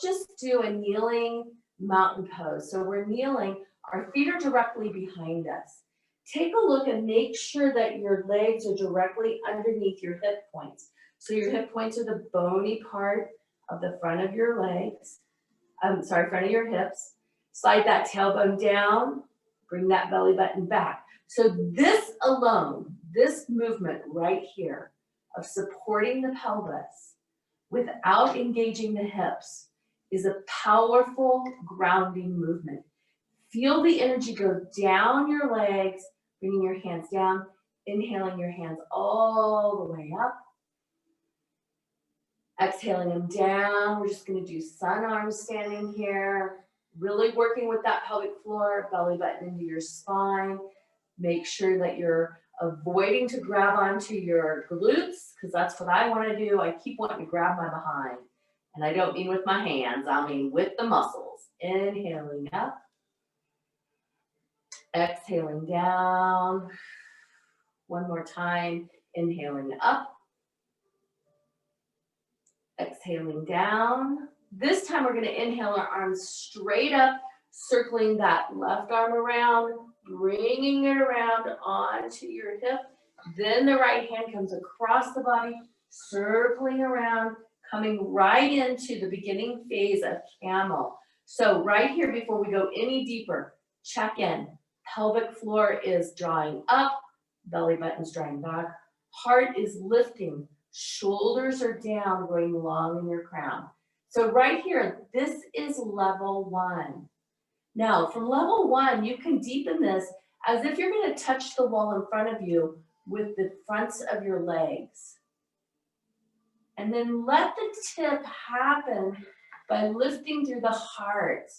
let's just do a kneeling mountain pose. So we're kneeling, our feet are directly behind us. Take a look and make sure that your legs are directly underneath your hip points. So your hip points are the bony part of the front of your legs. Front of your hips. Slide that tailbone down, bring that belly button back. So this alone, this movement right here of supporting the pelvis without engaging the hips is a powerful grounding movement. Feel the energy go down your legs, bringing your hands down, inhaling your hands all the way up. Exhaling them down. We're just going to do sun arms standing here. Really working with that pelvic floor, belly button into your spine. Make sure that you're avoiding to grab onto your glutes, because that's what I want to do. I keep wanting to grab my behind. And I don't mean with my hands, I mean with the muscles. Inhaling up. Exhaling down. One more time. Inhaling up. Exhaling down. This time we're going to inhale our arms straight up, circling that left arm around, bringing it around onto your hip. Then the right hand comes across the body, circling around, coming right into the beginning phase of camel. So right here, before we go any deeper, check in. Pelvic floor is drawing up, belly button's drawing back, heart is lifting, shoulders are down, going long in your crown. So right here, this is level 1. Now, from level 1, you can deepen this as if you're going to touch the wall in front of you with the fronts of your legs. And then let the tip happen by lifting through the heart.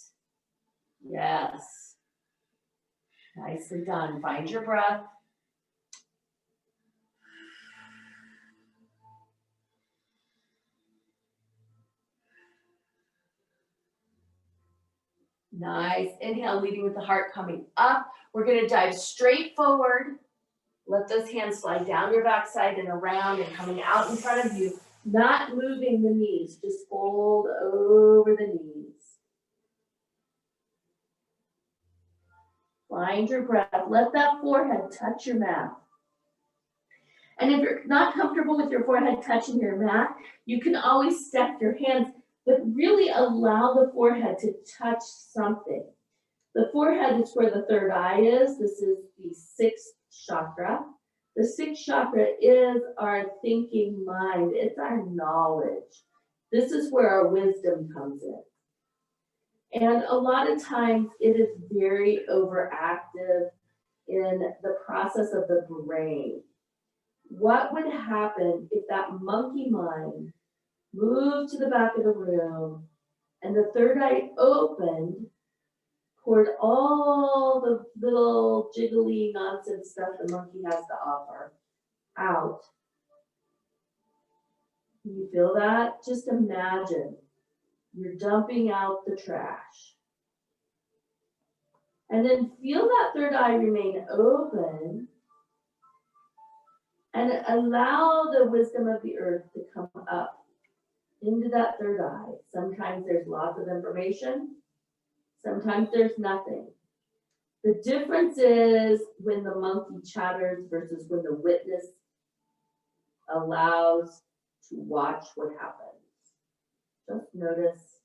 Yes. Nicely done. Find your breath. Nice. Inhale, leading with the heart coming up. We're going to dive straight forward. Let those hands slide down your backside and around and coming out in front of you. Not moving the knees. Just fold over the knees. Find your breath. Let that forehead touch your mat. And if you're not comfortable with your forehead touching your mat, you can always stack your hands, but really allow the forehead to touch something. The forehead is where the third eye is. This is the 6th chakra. The 6th chakra is our thinking mind. It's our knowledge. This is where our wisdom comes in. And a lot of times it is very overactive in the process of the brain. What would happen if that monkey mind moved to the back of the room and the third eye opened, poured all the little jiggly nonsense stuff the monkey has to offer out? Can you feel that? Just imagine you're dumping out the trash. And then feel that third eye remain open and allow the wisdom of the earth to come up into that third eye. Sometimes there's lots of information. Sometimes there's nothing. The difference is when the monkey chatters versus when the witness allows to watch what happens. Just notice.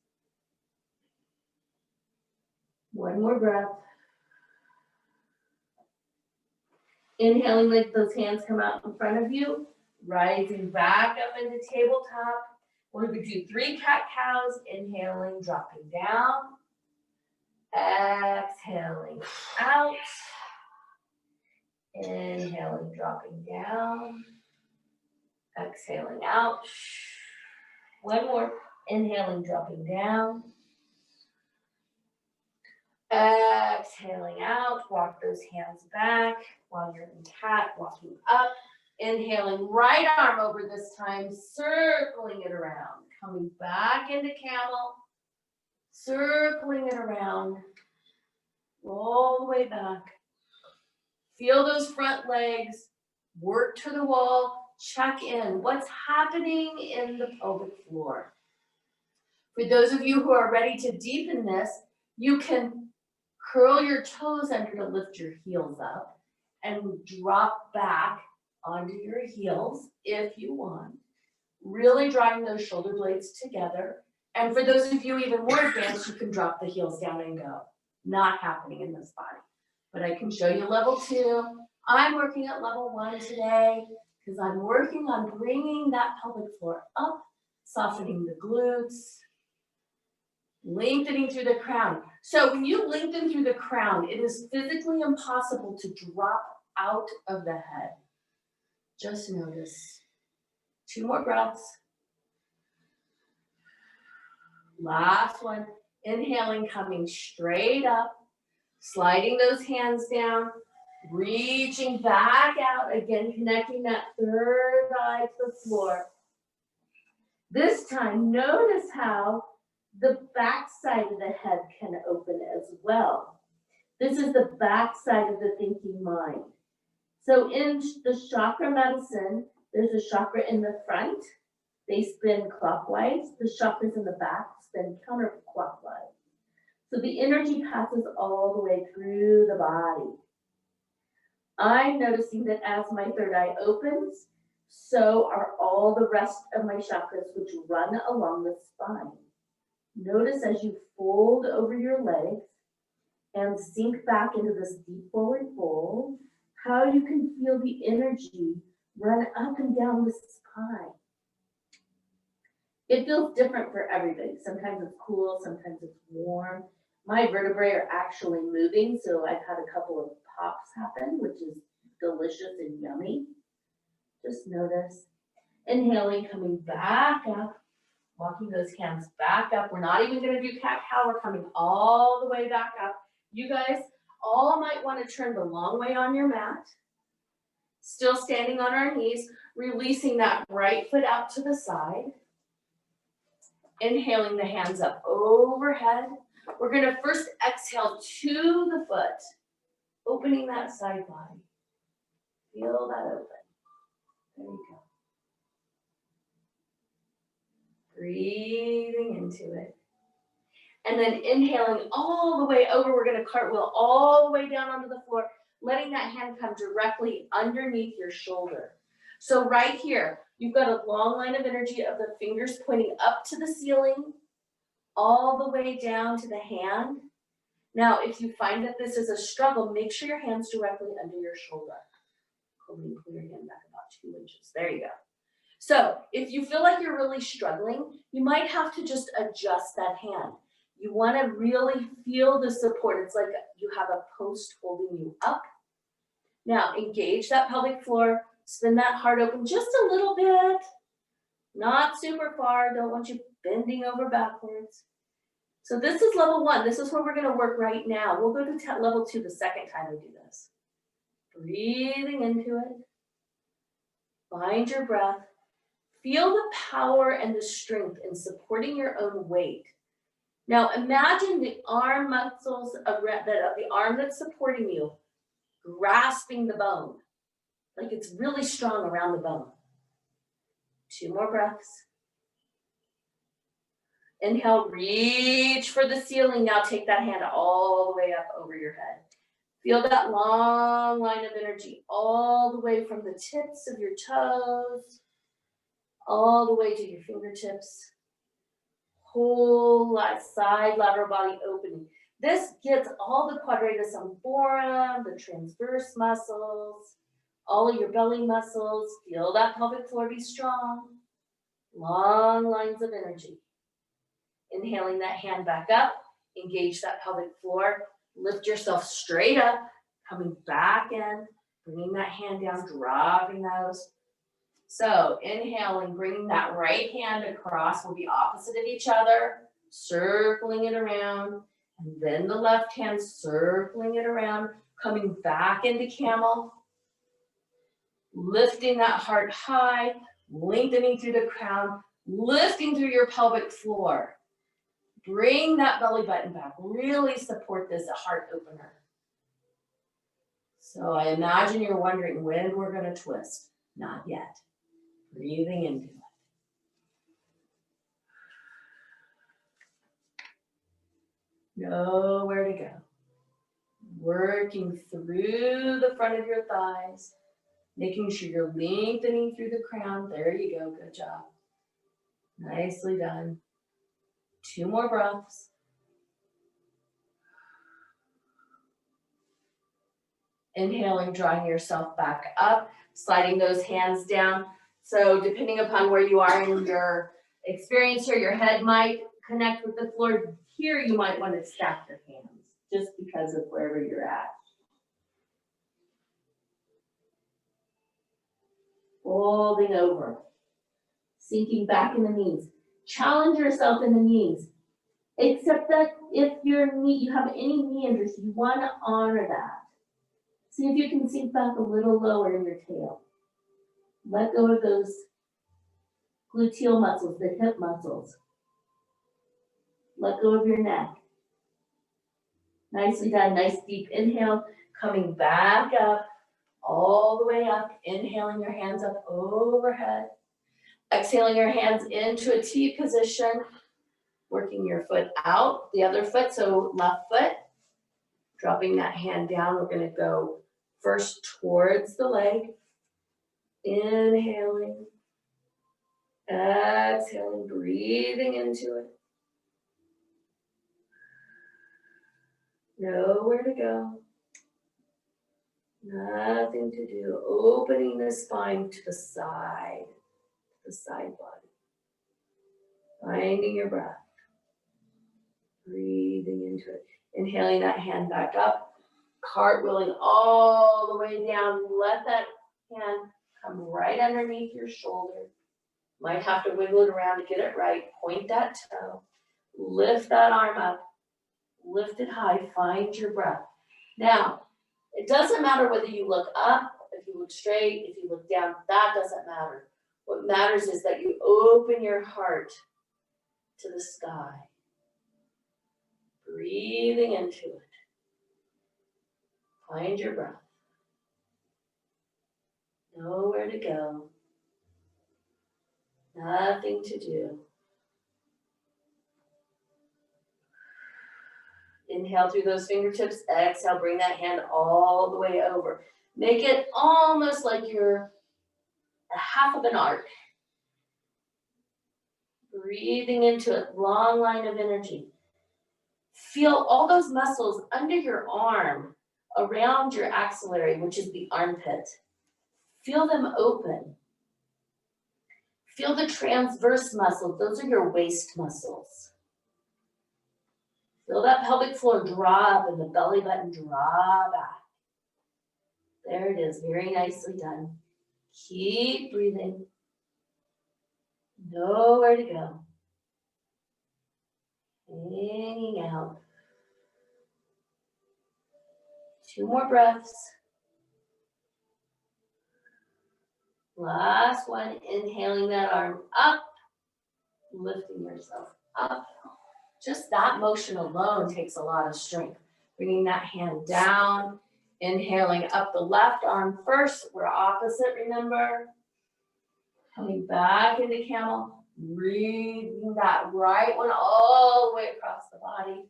One more breath. Inhaling, let those hands come out in front of you. Rising back up into tabletop. We're going to do 3 cat-cows. Inhaling, dropping down. Exhaling out. Inhaling, dropping down. Exhaling out. One more. Inhaling, dropping down. Exhaling out. Walk those hands back while you're in cat, walking up. Inhaling, right arm over this time, circling it around. Coming back into camel, circling it around. All the way back. Feel those front legs. Work to the wall. Check in. What's happening in the pelvic floor? For those of you who are ready to deepen this, you can curl your toes under to lift your heels up and drop back onto your heels if you want. Really drawing those shoulder blades together. And for those of you even more advanced, you can drop the heels down and go. Not happening in this body. But I can show you level 2. I'm working at level 1 today because I'm working on bringing that pelvic floor up, softening the glutes, lengthening through the crown. So when you lengthen through the crown, it is physically impossible to drop out of the head. Just notice. 2 more breaths. Last one. Inhaling, coming straight up, sliding those hands down, reaching back out, again connecting that third eye to the floor. This time, notice how the back side of the head can open as well. This is the back side of the thinking mind. So in the chakra medicine, there's a chakra in the front. They spin clockwise. The chakras in the back spin counterclockwise. So the energy passes all the way through the body. I'm noticing that as my third eye opens, so are all the rest of my chakras, which run along the spine. Notice as you fold over your legs and sink back into this deep forward fold, how you can feel the energy run up and down the spine. It feels different for everybody. Sometimes it's cool, sometimes it's warm. My vertebrae are actually moving, so I've had a couple of pops happen, which is delicious and yummy. Just notice. Inhaling, coming back up, walking those hands back up. We're not even going to do cat-cow. We're coming all the way back up. You guys all might want to turn the long way on your mat. Still standing on our knees, releasing that right foot out to the side. Inhaling the hands up overhead. We're going to first exhale to the foot, opening that side body. Feel that open. There you go. Breathing into it. And then inhaling all the way over. We're going to cartwheel all the way down onto the floor, letting that hand come directly underneath your shoulder. So right here, you've got a long line of energy of the fingers pointing up to the ceiling, all the way down to the hand. Now, if you find that this is a struggle, make sure your hand's directly under your shoulder. Pull your hand back about 2 inches. There you go. So if you feel like you're really struggling, you might have to just adjust that hand. You want to really feel the support. It's like you have a post holding you up. Now, engage that pelvic floor. Spin that heart open just a little bit. Not super far. Don't want you bending over backwards. So this is level 1. This is where we're going to work right now. We'll go to level 2 the second time we do this. Breathing into it. Find your breath. Feel the power and the strength in supporting your own weight. Now imagine the arm muscles of the arm that's supporting you grasping the bone, like it's really strong around the bone. 2 more breaths. Inhale, reach for the ceiling. Now take that hand all the way up over your head. Feel that long line of energy all the way from the tips of your toes, all the way to your fingertips. Whole side lateral body opening. This gets all the quadratus lumborum, the transverse muscles, all of your belly muscles. Feel that pelvic floor be strong. Long lines of energy. Inhaling that hand back up. Engage that pelvic floor. Lift yourself straight up. Coming back in. Bringing that hand down. Dropping those. So inhaling, bringing that right hand across. Will be opposite of each other. Circling it around. And then the left hand circling it around. Coming back into camel. Lifting that heart high. Lengthening through the crown. Lifting through your pelvic floor. Bring that belly button back. Really support this heart opener. So I imagine you're wondering when we're going to twist. Not yet. Breathing into it. Nowhere to go. Working through the front of your thighs, making sure you're lengthening through the crown. There you go. Good job. Nicely done. 2 more breaths. Inhaling, drawing yourself back up, sliding those hands down. So depending upon where you are in your experience here, your head might connect with the floor. Here you might want to stack your hands just because of wherever you're at. Folding over, sinking back in the knees. Challenge yourself in the knees. Except that if you have any knee injuries, you want to honor that. See if you can sink back a little lower in your tail. Let go of those gluteal muscles, the hip muscles. Let go of your neck. Nicely done. Nice deep inhale. Coming back up, all the way up. Inhaling your hands up overhead. Exhaling your hands into a T position. Working your foot out, the other foot, so left foot. Dropping that hand down. We're going to go first towards the leg. Inhaling. Exhaling, breathing into it. Nowhere to go. Nothing to do. Opening the spine to the side body. Finding your breath. Breathing into it. Inhaling that hand back up. Cartwheeling all the way down. Let that hand come right underneath your shoulder. Might have to wiggle it around to get it right. Point that toe. Lift that arm up. Lift it high. Find your breath. Now, it doesn't matter whether you look up, if you look straight, if you look down. That doesn't matter. What matters is that you open your heart to the sky. Breathing into it. Find your breath. Nowhere to go. Nothing to do. Inhale through those fingertips. Exhale, bring that hand all the way over. Make it almost like you're a half of an arc. Breathing into it. Long line of energy. Feel all those muscles under your arm, around your axillary, which is the armpit. Feel them open. Feel the transverse muscles. Those are your waist muscles. Feel that pelvic floor draw up and the belly button draw back. There it is. Very nicely done. Keep breathing. Nowhere to go. Hanging out. 2 more breaths. Last one. Inhaling that arm up. Lifting yourself up. Just that motion alone takes a lot of strength. Bringing that hand down. Inhaling up the left arm first. We're opposite, remember? Coming back into camel. Breathing that right one all the way across the body.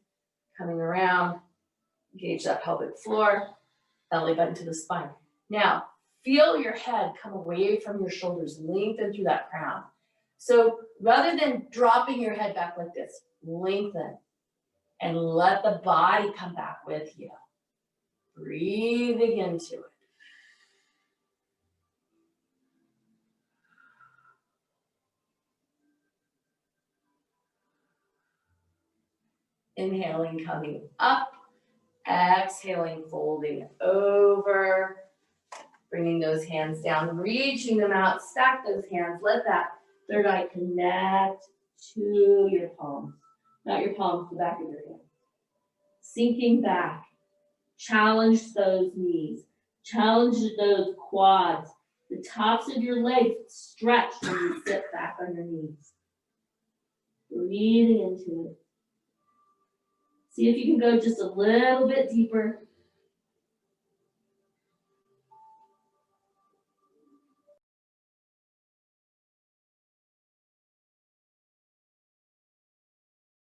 Coming around. Engage that pelvic floor. Belly button to the spine. Now, feel your head come away from your shoulders. Lengthen through that crown. So rather than dropping your head back like this, lengthen. And let the body come back with you. Breathing into it. Inhaling, coming up. Exhaling, folding over. Bringing those hands down, reaching them out. Stack those hands. Let that third eye connect to your palms. Not your palms, the back of your hand. Sinking back. Challenge those knees. Challenge those quads. The tops of your legs stretch when you sit back on your knees. Breathing into it. See if you can go just a little bit deeper.